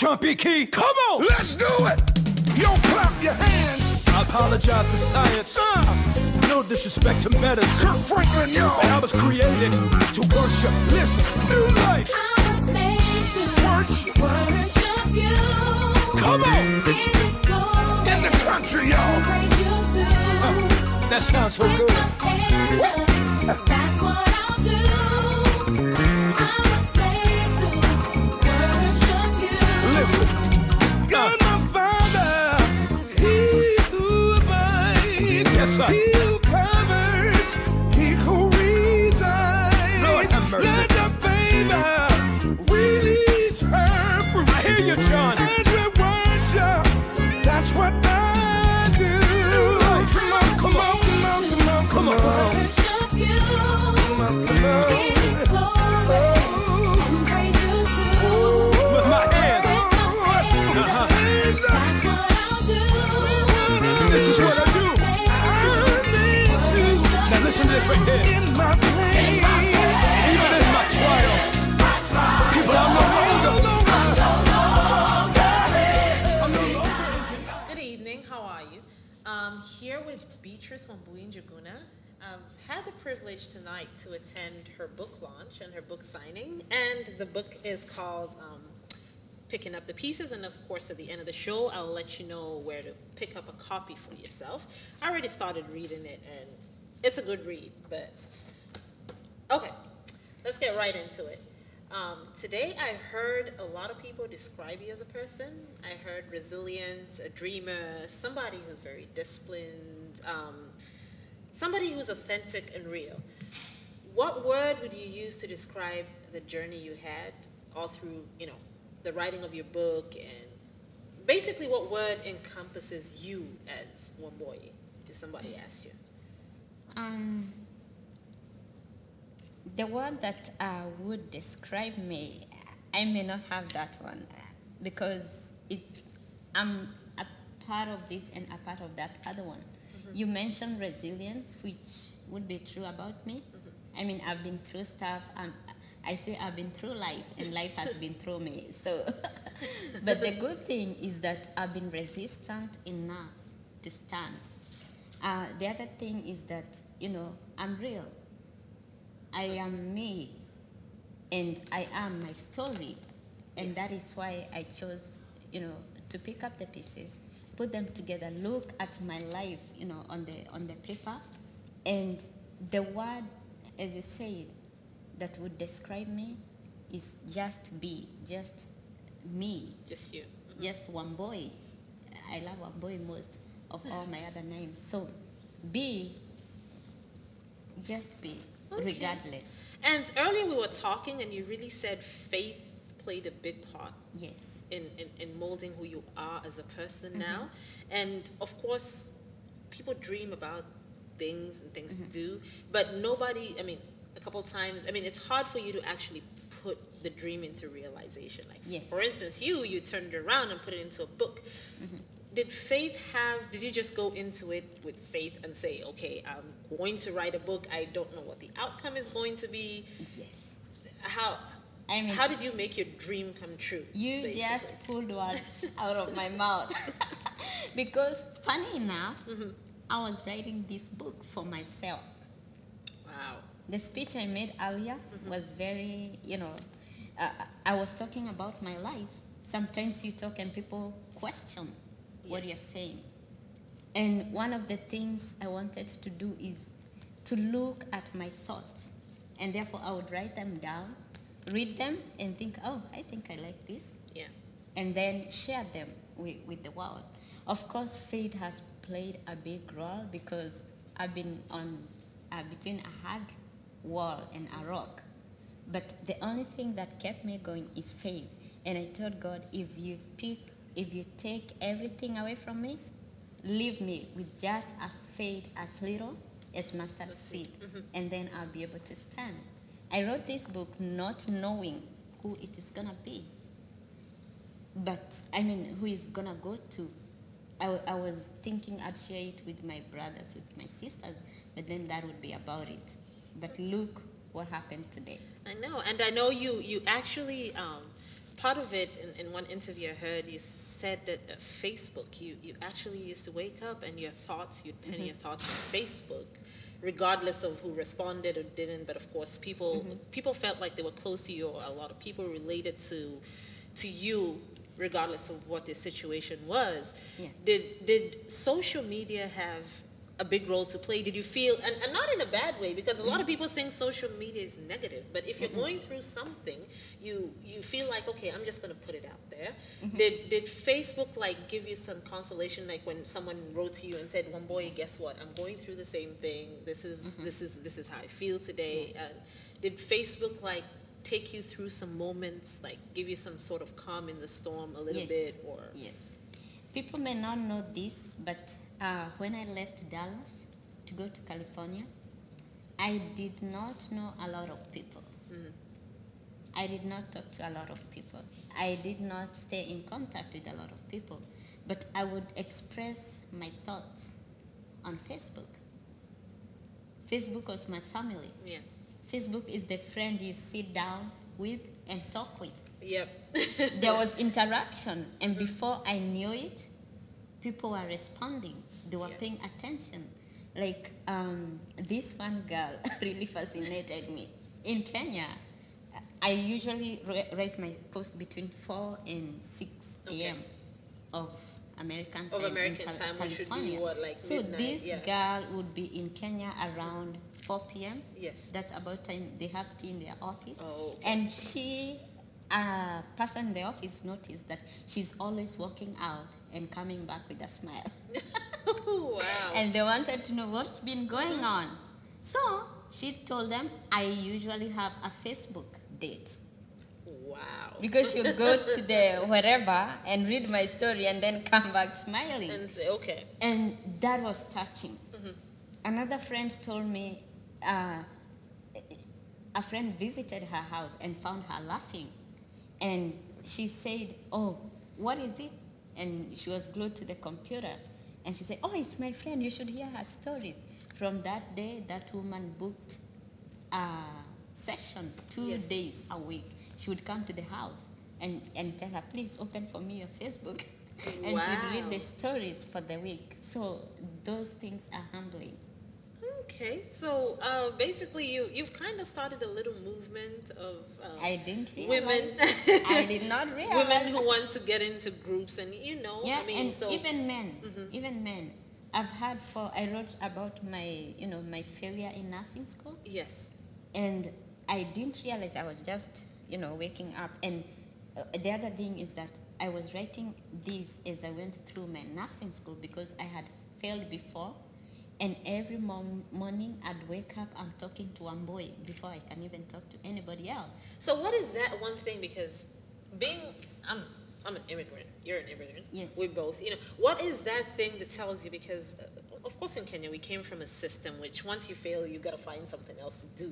Jumpy Key, come on! Let's do it! Yo, clap your hands! I apologize to science. No disrespect to medicine. Kirk Franklin, yo! But I was created to worship. Listen, New life! I was made to worship worship you. Come on! Give you glory. in the country, y'all! Praise you too. That sounds so With good. my hands up, that's what I'll do. I was made to worship you. Listen, God my Father, He who abides, Yes, sir. He who covers, He who resides. Lord have mercy. Let the favor release her fruit. I hear you, John. As we worship, that's what I do. Come on, come on, come on, come on, come on. Worship you. Come on, come on. Give you glory. And praise you too. With my hands. Hands up. That's what I'll do. This is what I do. Now listen to this right here. In my pain, Even in my trial, people, I'm no longer. Good evening, how are you? Here with Beatrice Wambui in Jaguna. I've had the privilege tonight to attend her book launch and her book signing, and the book is called Picking Up the Pieces, and of course at the end of the show I'll let you know where to pick up a copy for yourself. I already started reading it and it's a good read, but okay, let's get right into it. Today I heard a lot of people describe you as a person. I heard resilient, a dreamer, somebody who's very disciplined, somebody who's authentic and real. What word would you use to describe the journey you had all through, the writing of your book, and basically what word encompasses you as Wambui, if somebody asked you? The word that would describe me, I may not have that one because I'm a part of this and a part of that other one. Mm-hmm. You mentioned resilience, which would be true about me. Mm-hmm. I mean, I've been through stuff, and I say I've been through life, and life has been through me. So, but the good thing is that I've been resistant enough to stand. The other thing is that, I'm real. I am me, and I am my story, and that is why I chose, to pick up the pieces, put them together, look at my life, on the paper, and the word, as you said, that would describe me is just be, just me, Just you. Mm-hmm. just Wambui. I love Wambui most of all my other names. So be, just be. Okay. Regardless. And earlier we were talking and you really said faith played a big part Yes. in molding who you are as a person now. And of course, people dream about things and things to do, but nobody, a couple times, it's hard for you to actually put the dream into realization. Like, Yes. for instance, you turned it around and put it into a book. Did you just go into it with faith and say, okay, I'm going to write a book, I don't know what the outcome is going to be? Yes. How did you make your dream come true? You basically? just pulled words out of my mouth. Because funny enough, I was writing this book for myself. Wow. The speech I made earlier was very, I was talking about my life. Sometimes you talk and people question what you're saying. And one of the things I wanted to do is to look at my thoughts. And therefore I would write them down, read them, and think, oh, I think I like this. Yeah. And then share them with the world. Of course, faith has played a big role because I've been on between a hard wall and a rock. But the only thing that kept me going is faith. And I told God, if you take everything away from me, leave me with just a faith as little as mustard seed, and then I'll be able to stand. I wrote this book not knowing who it is going to be, but who is going to go to. I was thinking I'd share it with my brothers, with my sisters, but then that would be about it. But look what happened today. I know, and I know you actually part of it, in one interview I heard, you said that Facebook, you actually used to wake up and your thoughts, you'd pen your thoughts on Facebook, regardless of who responded or didn't. But of course, people felt like they were close to you, or a lot of people related to you, regardless of what their situation was. Yeah. Did social media have a big role to play? Did you feel, and not in a bad way, because a lot of people think social media is negative, but if you're going through something, you feel like, okay, I'm just going to put it out there. Did Facebook like give you some consolation, like when someone wrote to you and said, Wambui, guess what, I'm going through the same thing, this is how I feel today? And did Facebook like take you through some moments, like give you some sort of calm in the storm a little bit? Or Yes. People may not know this, but when I left Dallas to go to California, I did not know a lot of people. I did not talk to a lot of people. I did not stay in contact with a lot of people. But I would express my thoughts on Facebook. Facebook was my family. yeah, Facebook is the friend you sit down with and talk with. yep. There was interaction, and before I knew it, people were responding. They were Yeah. paying attention. Like this one girl really fascinated me. In Kenya, I usually write my post between 4 and 6 a.m. of American time. Of in American time, which should be California. what, like so midnight? this Yeah. girl would be in Kenya around 4 p.m. Yes. That's about time they have tea in their office. Oh, okay. And she, a person in the office, noticed that she's always walking out and coming back with a smile. Wow. And they wanted to know what's been going on. So she told them, I usually have a Facebook date. Wow. Because you go to the wherever and read my story and then come back smiling. And say, okay. And that was touching. Another friend told me a friend visited her house and found her laughing. And she said, oh, what is it? And she was glued to the computer. And she said, oh, it's my friend. You should hear her stories. From that day, that woman booked a session 2 Yes. days a week. She would come to the house and tell her, please open for me your Facebook. And she'd read Wow. the stories for the week. So those things are humbling. Okay, so basically you've kind of started a little movement of I didn't women realize. I did not realize. women who want to get into groups, and Yeah, I mean, and so even men. I've had I wrote about my failure in nursing school, yes, and I didn't realize I was just, waking up. And the other thing is that I was writing this as I went through my nursing school because I had failed before. And every morning I'd wake up, I'm talking to Wambui before I can even talk to anybody else. So what is that one thing? Because I'm an immigrant. You're an immigrant. Yes. We both. What is that thing that tells you? Because of course in Kenya we came from a system which once you fail you got to find something else to do.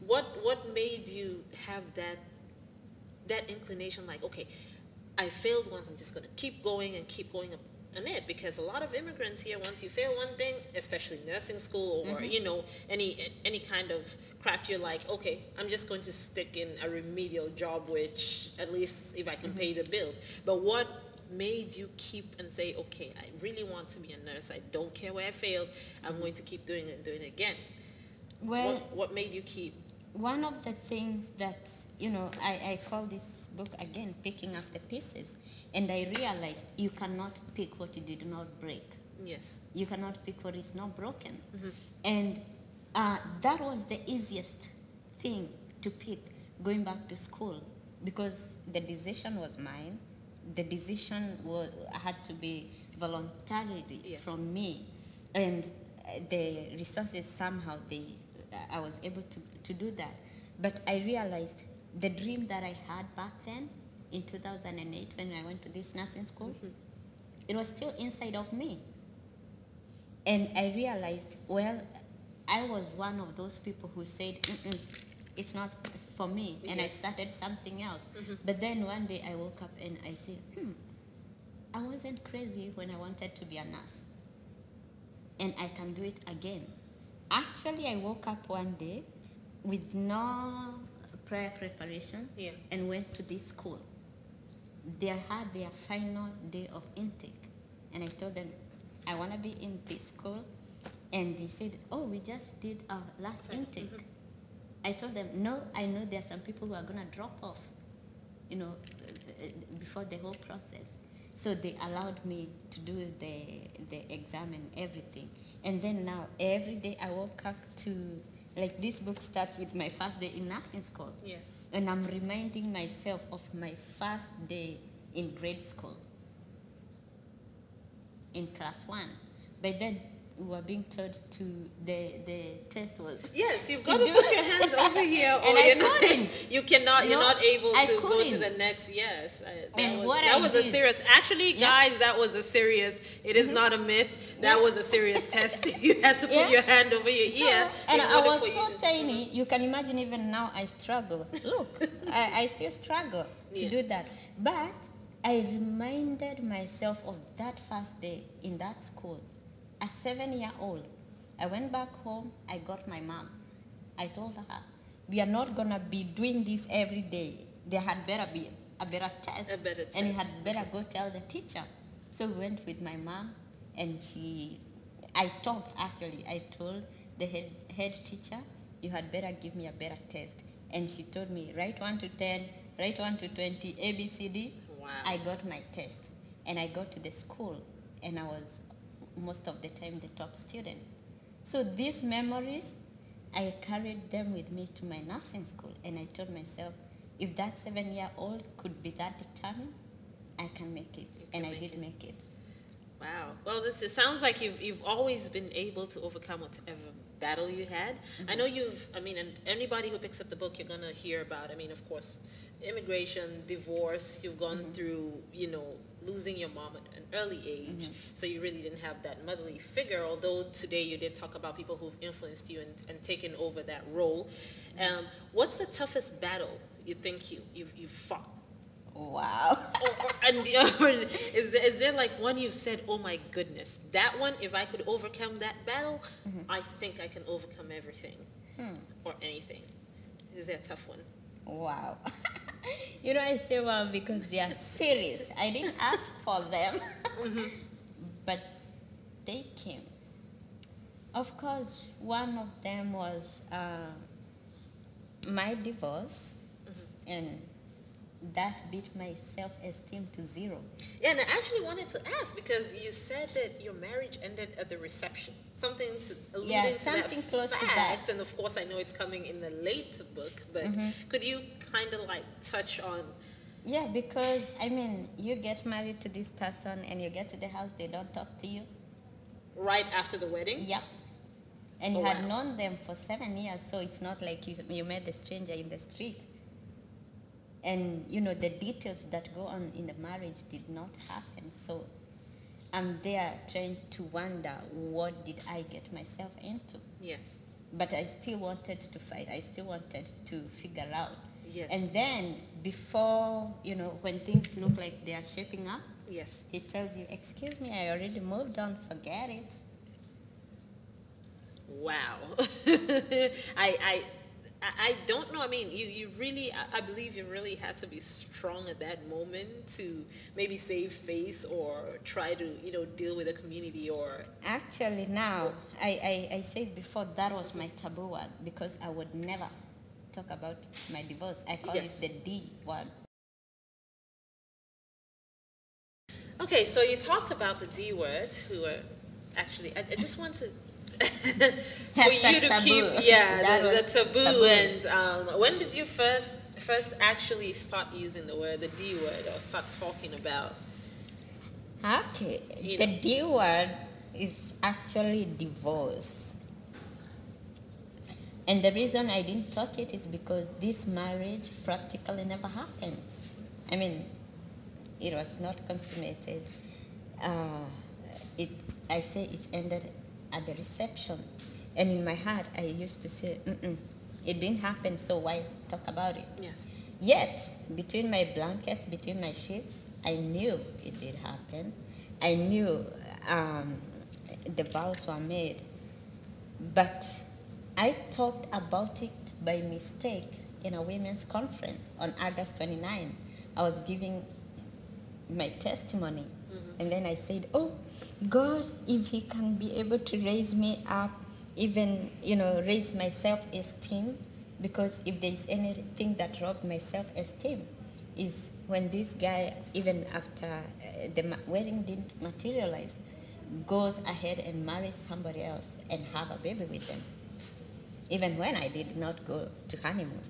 What made you have that inclination? Like, okay, I failed once. I'm just going to keep going and keep going on it, because a lot of immigrants here, once you fail one thing, especially nursing school or any kind of craft, you're like, okay, I'm just going to stick in a remedial job, which at least if I can pay the bills. But what made you keep and say, okay, I really want to be a nurse, I don't care where I failed, I'm going to keep doing it and doing it again? Well, what made you keep? one of the things that, I call this book again, Picking Up the Pieces. And I realized you cannot pick what you did not break. Yes. You cannot pick what is not broken. And that was the easiest thing to pick, going back to school, because the decision was mine. The decision had to be voluntarily from me. And the resources somehow, I was able to do that. But I realized the dream that I had back then, in 2008 when I went to this nursing school, it was still inside of me. And I realized, well, I was one of those people who said, it's not for me, and I started something else. But then one day I woke up and I said, I wasn't crazy when I wanted to be a nurse. And I can do it again. Actually, I woke up one day with no prior preparation and went to this school. they had their final day of intake. And I told them, I want to be in this school. And they said, oh, we just did our last intake. I told them, no, I know there are some people who are going to drop off, before the whole process. So they allowed me to do the exam and everything. And then now, every day I woke up to, like, this book starts with my first day in nursing school. Yes. And I'm reminding myself of my first day in grade school, in class 1. By then, we were being told to, the test was... Yes, you've got to put your hands over here, or And I you're not, couldn't. you're not able I to go to couldn't. the next, yes. And That what I was a did- serious, actually, Yeah. guys, that was a serious, it is not a myth, that Yeah. was a serious test. You had to put Yeah. your hand over your So, ear. and in I order was for you so to- tiny, you can imagine even now I struggle. Look, I still struggle to Yeah. do that. But I reminded myself of that first day in that school. A 7-year-old. I went back home, I got my mom. I told her, we are not going to be doing this every day. There had better be a better test. A better And you test. had better go tell the teacher. So we went with my mom, and I told the head teacher, you had better give me a better test. And she told me, write 1 to 10, write 1 to 20, A, B, C, D. Wow. I got my test. And I got to the school, and I was most of the time the top student. So these memories, I carried them with me to my nursing school, and I told myself, if that 7-year-old could be that determined, I can make it. And I did make it. Wow. Well, it sounds like you've always been able to overcome whatever battle you had. I know and anybody who picks up the book, you're going to hear about, of course, immigration, divorce. You've gone through, losing your mom at an early age. So you really didn't have that motherly figure, although today you did talk about people who've influenced you and taken over that role. What's the toughest battle you think you've fought? Wow. And is there like one you've said, oh my goodness, that one, if I could overcome that battle, I think I can overcome everything or anything? Is there a tough one? Wow. I say wow because they are serious. I didn't ask for them, but they came. Of course, one of them was my divorce, and that beat my self-esteem to 0. Yeah, and I actually wanted to ask because you said that your marriage ended at the reception. Something alluding to something that close to fact, that. and of course I know it's coming in the later book, but could you kind of like touch on? Yeah, because you get married to this person and you get to the house, they don't talk to you. Right after the wedding? Yep. And you Oh, had wow. known them for 7 years, so it's not like you met a stranger in the street. And, the details that go on in the marriage did not happen. So I'm there trying to wonder, what did I get myself into? Yes. But I still wanted to fight. I still wanted to figure out. Yes. And then before, when things look like they are shaping up, Yes. he tells you, excuse me, I already moved on, forget it. Wow. I don't know. You really, I believe you really had to be strong at that moment to maybe save face or try to, deal with the community or... Actually, now, I said before that was my taboo word because I would never talk about my divorce. I call Yes. it the D word. Okay, so you talked about the D word, who are actually, I just want to, for That's a you to taboo. keep, That the was taboo. taboo. And when did you first actually start using the word, the D word, or start talking about? Okay, You the know. D word is actually divorce. And the reason I didn't talk it is because this marriage practically never happened. It was not consummated. I say it ended at the reception. And in my heart, I used to say, it didn't happen, so why talk about it? Yes. Yet, between my blankets, between my sheets, I knew it did happen. I knew the vows were made. But I talked about it by mistake in a women's conference on August 29. I was giving my testimony. And then I said, oh, God, if he can be able to raise me up, even, raise my self-esteem, because if there's anything that robbed my self-esteem is when this guy, even after the wedding didn't materialize, goes ahead and marries somebody else and have a baby with them, even when I did not go to honeymoon.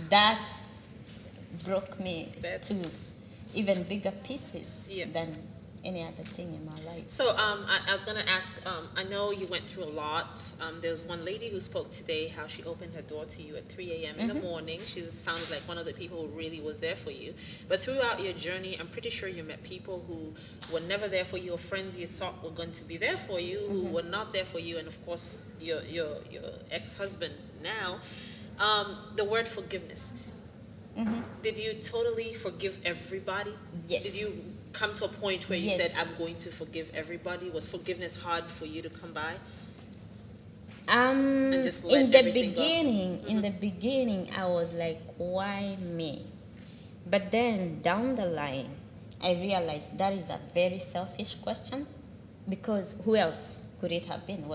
That broke me to even bigger pieces than any other thing in my life. So I was going to ask, I know you went through a lot. There's one lady who spoke today how she opened her door to you at 3 a.m. in the morning. She sounded like one of the people who really was there for you. But throughout your journey, I'm pretty sure you met people who were never there for you, or friends you thought were going to be there for you, who were not there for you, and of course your ex-husband now. The word forgiveness. Did you totally forgive everybody? Yes. Did you come to a point where you said, I'm going to forgive everybody? Was forgiveness hard for you to come by? And just let in the everything beginning, go? in the beginning, I was like, why me? But then down the line, I realized that is a very selfish question, because who else could it have been?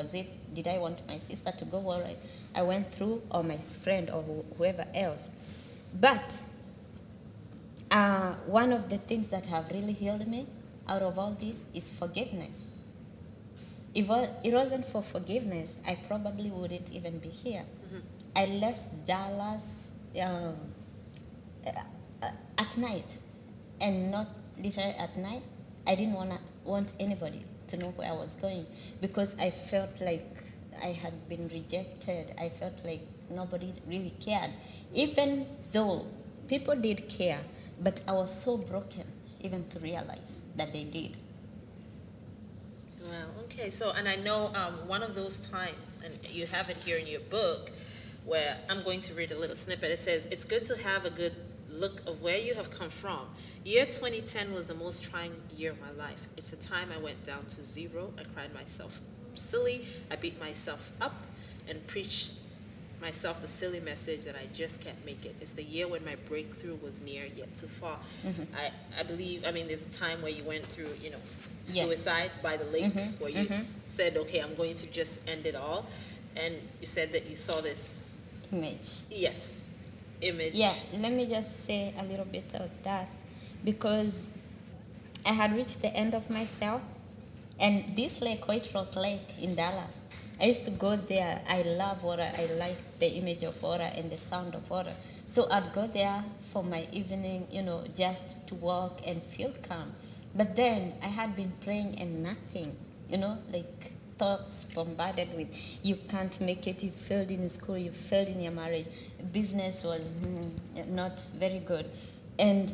Did I want my sister to go where I went through, or my friend, or whoever else? But one of the things that have really healed me out of all this is forgiveness. If it wasn't for forgiveness, I probably wouldn't even be here. I left Dallas at night, and not literally at night. I didn't want anybody to know where I was going, because I felt like I had been rejected. I felt like nobody really cared, even though people did care, but I was so broken even to realize that they did. Wow, okay. So, and I know one of those times, and you have it here in your book, where I'm going to read a little snippet. It says, it's good to have a good look of where you have come from. Year 2010 was the most trying year of my life. It's a time I went down to zero. I cried myself silly. I beat myself up and preached myself the silly message that I just can't make it. It's the year when my breakthrough was near yet too far. I believe, there's a time where you went through, suicide by the lake, where you said, okay, I'm going to just end it all. And you said that you saw this Image. Yes, image. Yeah, let me just say a little bit of that, because I had reached the end of myself, and this lake, White Rock Lake in Dallas, I used to go there. I love water. I like the image of water and the sound of water. So I'd go there for my evening, just to walk and feel calm. But then I had been praying and nothing, like thoughts bombarded with, you can't make it, you failed in school, you failed in your marriage, business was not very good. And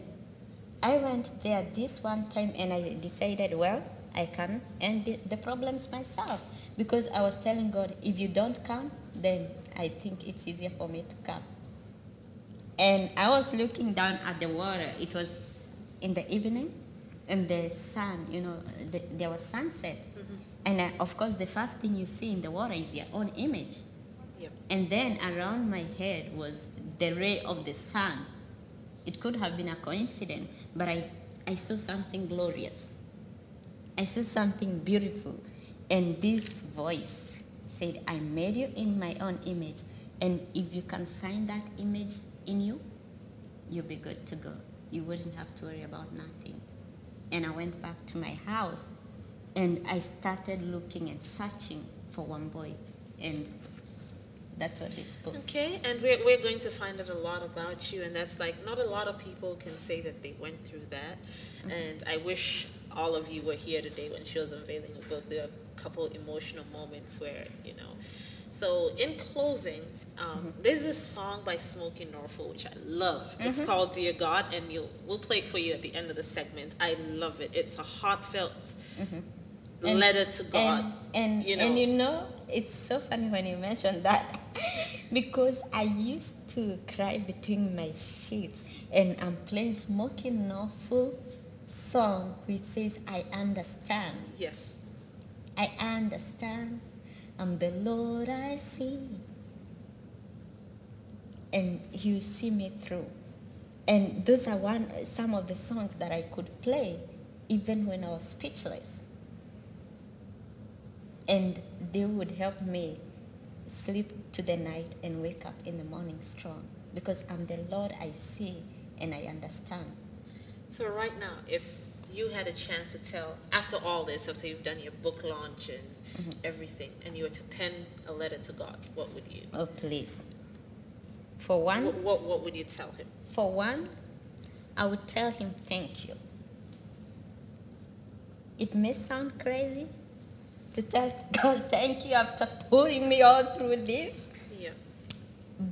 I went there this one time and I decided, well, I can end the problems myself, because I was telling God, if you don't come, then I think it's easier for me to come. And I was looking down at the water. It was in the evening, and the sun, there was sunset. And of course, the first thing you see in the water is your own image. Yep. And then around my head was the ray of the sun. It could have been a coincidence, but I saw something glorious. I saw something beautiful. And this voice said, I made you in my own image. And if you can find that image in you, you'll be good to go. You wouldn't have to worry about nothing. And I went back to my house, and I started looking and searching for Wambui. And that's what this book. Okay, and we're going to find out a lot about you, and that's like, not a lot of people can say that they went through that. And I wish all of you were here today when she was unveiling the book. There are a couple emotional moments where, So in closing, there's this song by Smokey Norfolk, which I love. It's called Dear God, and we'll play it for you at the end of the segment. I love it. It's a heartfelt letter to God. And it's so funny when you mention that, because I used to cry between my sheets, and I'm playing Smokey Norfolk song which says, I understand. Yes. I understand. I'm the Lord I see. And you see me through. And those are some of the songs that I could play even when I was speechless. And they would help me sleep to the night and wake up in the morning strong, because I'm the Lord I see and I understand. So right now, if you had a chance to tell, after all this, after you've done your book launch and everything, and you were to pen a letter to God, what would you? Oh, please. For one, What would you tell him? For one, I would tell him thank you. It may sound crazy to tell God thank you after putting me all through this, Yeah.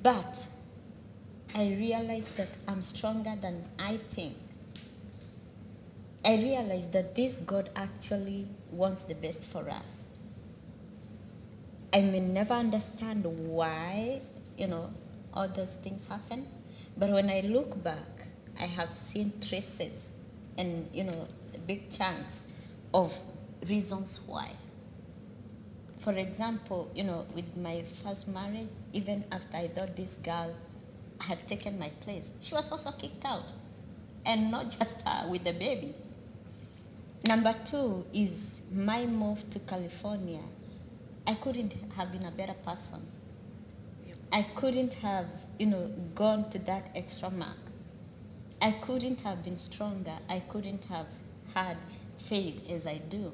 but I realize that I'm stronger than I think. I realize that this God actually wants the best for us. I may never understand why, all those things happen, but when I look back, I have seen traces and, big chunks of reasons why. For example, with my first marriage, even after I thought this girl had taken my place, she was also kicked out. And not just her, with the baby. Number two is my move to California. I couldn't have been a better person. I couldn't have, gone to that extra mark. I couldn't have been stronger. I couldn't have had faith as I do.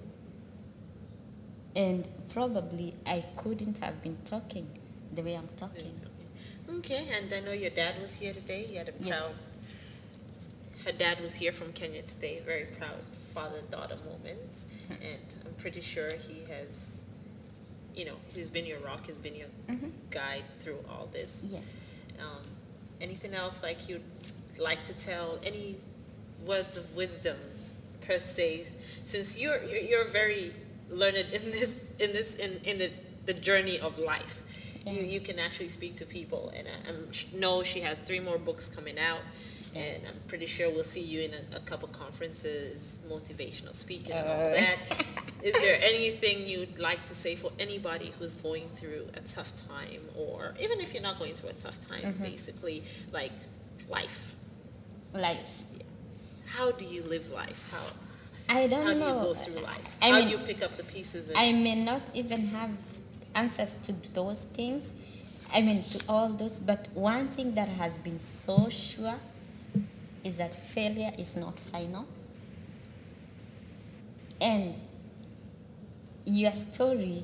And probably I couldn't have been talking the way I'm talking. Okay, and I know your dad was here today. He had a proud, Yes. her dad was here from Kenya today. Very proud father-daughter moment. And I'm pretty sure he has, he's been your rock, he's been your guide through all this. Yes. Anything else like you'd like to tell? Any words of wisdom per se? Since you're very learned in the journey of life. Yeah. You can actually speak to people, and I know she has 3 more books coming out, and I'm pretty sure we'll see you in a couple conferences, motivational speaking and all that. Is there anything you'd like to say for anybody who's going through a tough time, or even if you're not going through a tough time, basically like life? Life. How do you live life? I don't How do know. you go through life? I How mean, do you pick up the pieces? And I may not even have answers to those things. To all those. But one thing that has been so sure is that failure is not final. And your story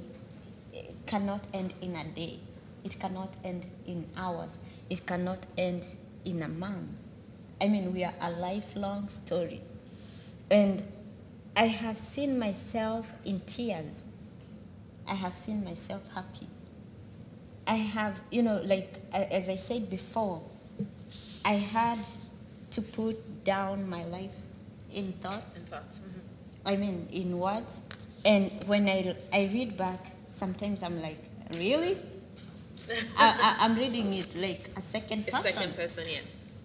cannot end in a day. It cannot end in hours. It cannot end in a month. We are a lifelong story. And I have seen myself in tears. I have seen myself happy. I have, as I said before, I had to put down my life in thoughts. In words. And when I read back, sometimes I'm like, really? I'm reading it like a second a person. second person, yeah.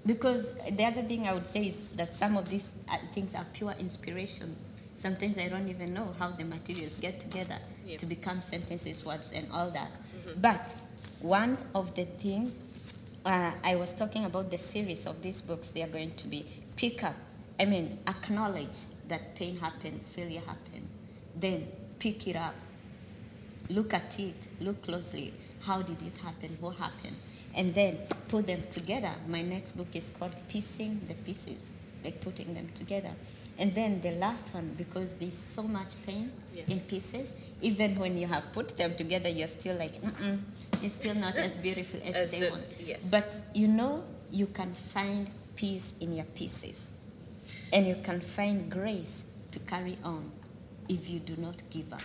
Because the other thing I would say is that some of these things are pure inspiration. Sometimes I don't even know how the materials get together to become sentences, words, and all that. But one of the things, I was talking about the series of these books, they are going to be pick up, acknowledge that pain happened, failure happened. Then pick it up, look at it, look closely. How did it happen? What happened? And then put them together. My next book is called Piecing the Pieces, like putting them together. And then the last one, because there's so much pain in pieces, even when you have put them together, you're still like, it's still not as beautiful as they want. Yes. But you can find peace in your pieces. And you can find grace to carry on if you do not give up.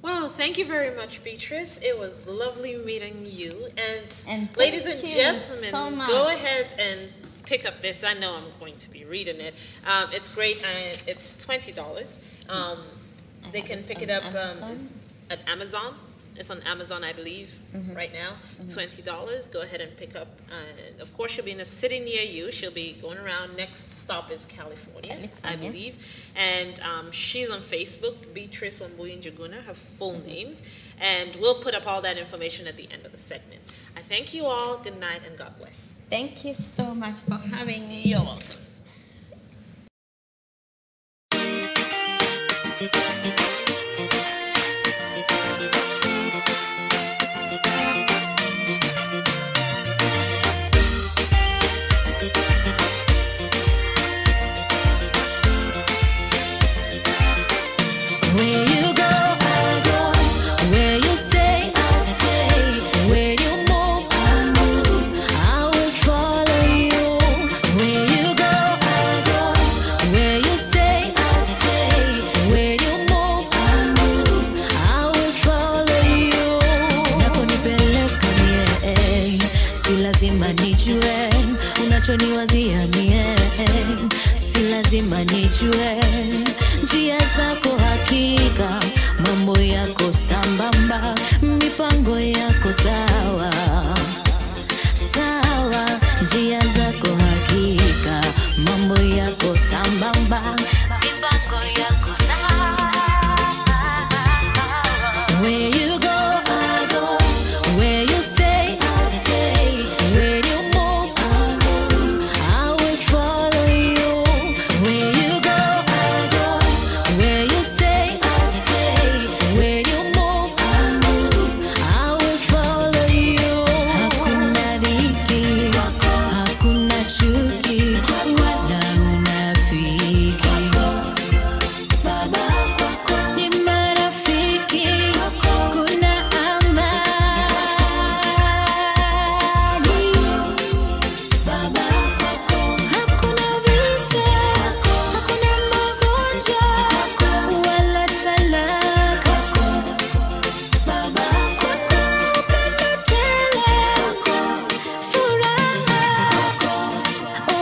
Well, thank you very much, Beatrice. It was lovely meeting you. And thank ladies and you gentlemen, so much. go ahead and pick up this. I know I'm going to be reading it. It's great. It's $20. They can pick it up at Amazon. It's on Amazon, I believe, right now. $20. Go ahead and pick up. Of course, she'll be in a city near you. She'll be going around. Next stop is California, I believe. And she's on Facebook, Beatrice Wambui Njuguna, her full names. And we'll put up all that information at the end of the segment. I thank you all. Good night and God bless. Thank you so much for having me. You're welcome. Where you go, I go. Where you stay, I stay. Where you move, I move. I will follow you. Where you go, I go. Where you stay, I stay. Where you move, I move. I will follow you. Unaponipeleka mie, si lazima nijue unachoniwazia mie, si lazima nijue njia zako hakika, mambo yako sambamba, mipango yako sawa sawa, njia zako hakika, mambo yako sambamba, mipango yako sawa. Where you go, I go. Where you stay, I stay. Where you move, I move. I will follow you. Where you go, I go. Where you stay, I stay. Where you move, I move. I will follow you. Hakuna dhiki, hakuna chuki, wala unafiki. Ni marafiki, kuna amani. Hakuna vita, hakuna magonjwa, wala talaka. Kuna upendo tele, furaha,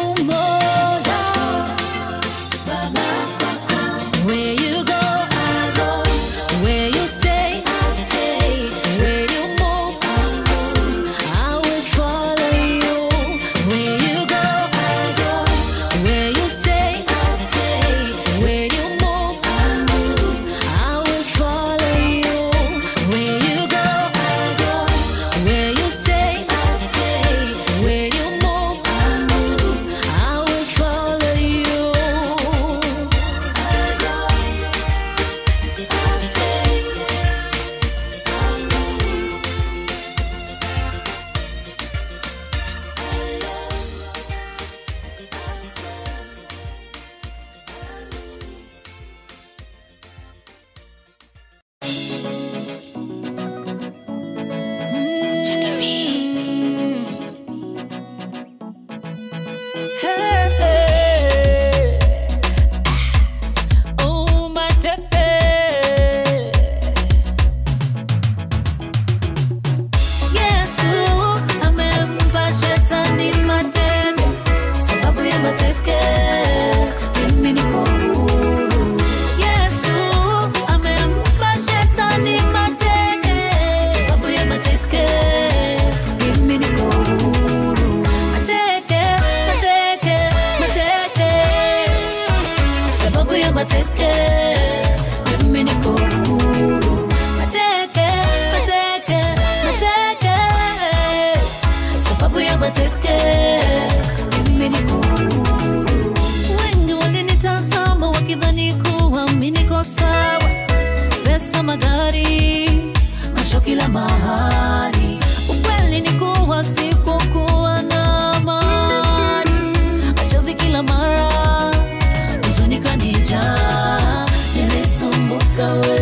umoja. Where you go, I go. Where you stay, I stay. Where you move, I move. I will follow you. Where you go, I go. Where you stay, I stay. Where you move, I move. I will follow you. Where you go, I go. Where you stay, I stay. Where you move, I move. I will follow you. I go, I stay, I move. Oh, my Yesu amempa shetani mateke, sababu ya mateke mimi niko huru. Yesu amempa shetani mateke, sababu ya mateke mimi niko huru. Mateke, mateke, mateke, sababu ya mateke mimi niko huru. Mateke, mateke, mateke, sababu ya mateke mimi niko huru. Wengi walinitazama wakidhani kuwa mimi niko sawa, pesa, magari, masho kila mahali. Ukweli ni kuwa sikukuwa na amani, machozi kila mara, huzuni kanijaa, nilisumbuka wewe